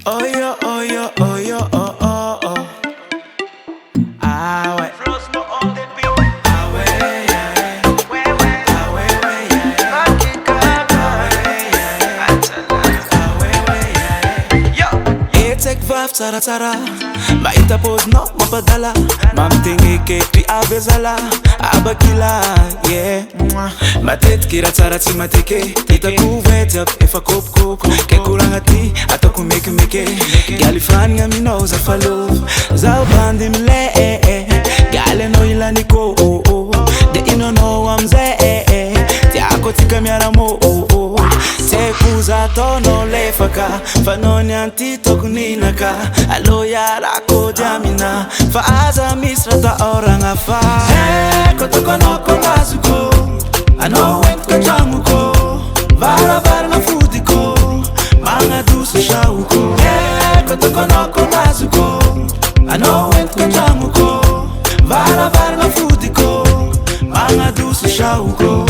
Oh yo, oh yo, oh yo, oh oh oh. Ah ouais. Ah ouais, yeah, yeah. Ah ouais, ouais, yeah, yeah. Ah ouais, yeah, yeah. Ah ouais, ouais, yeah, yeah. Etek vaf tsara tsara, mahita pose no mapadala, mamtengekeky Bezara abakila yeah. Matetika raha tsara tsy mateke, hitako vety aby efa kopokoko, ke koragna ty ataoko mekemeke, galy franigna aminao za falova, zaho bandy milay galy anao ilaniko de ino anao amizay tiako tsika miaramo tseko za ataonao lefaka, fa anao niany ty tokony naka, alô iarako diamina, fa aza misy raha taoragna fa eko tokonao kolazoko, anao entiko tragnoko, varavarana fodiko, magnadoso shawoko, eko tokonao kolazoko, anao entiko tragnoko, varavarana fodiko, magnadoso shawoko.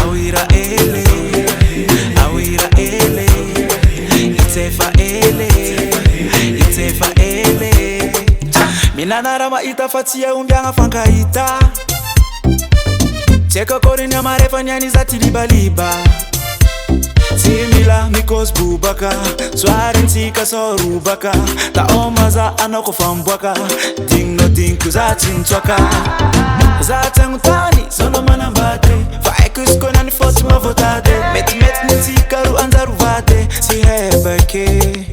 Awira ele, itefa ele. Minanara mahita fa tsy aombiagna fankahita, tseka koriny amarefa niany za ty libaliba, tsy mila mikôzy bobaka, soarintsika sorobaka, taomaza anao kofa miboaka, digninao digniko za tsy mitsoaka, za tsy agnontany zaonao manambady, fa haiko izy koa niany fô tsy mavôtady, metimety nitsika ro anjaro vady, tsy hebake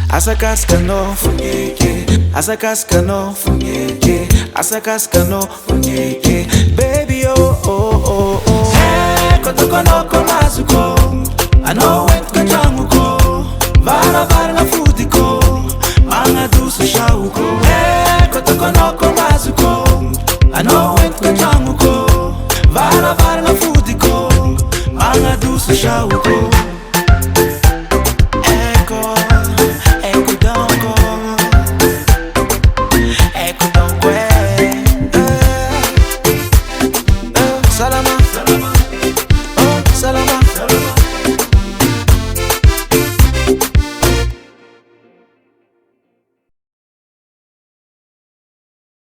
asakasikanao foneke, asakasikanao foneke, asakasikanao foneke, baby oh oh oh oh. Eko tokonao kolazoko, anao entiko tragnoko, varavarana fodiko, magnadoso shawoko, eko tokonao kolazoko, anao entiko tragnoko, varavarana fodiko, magnadoso shawoko. Salama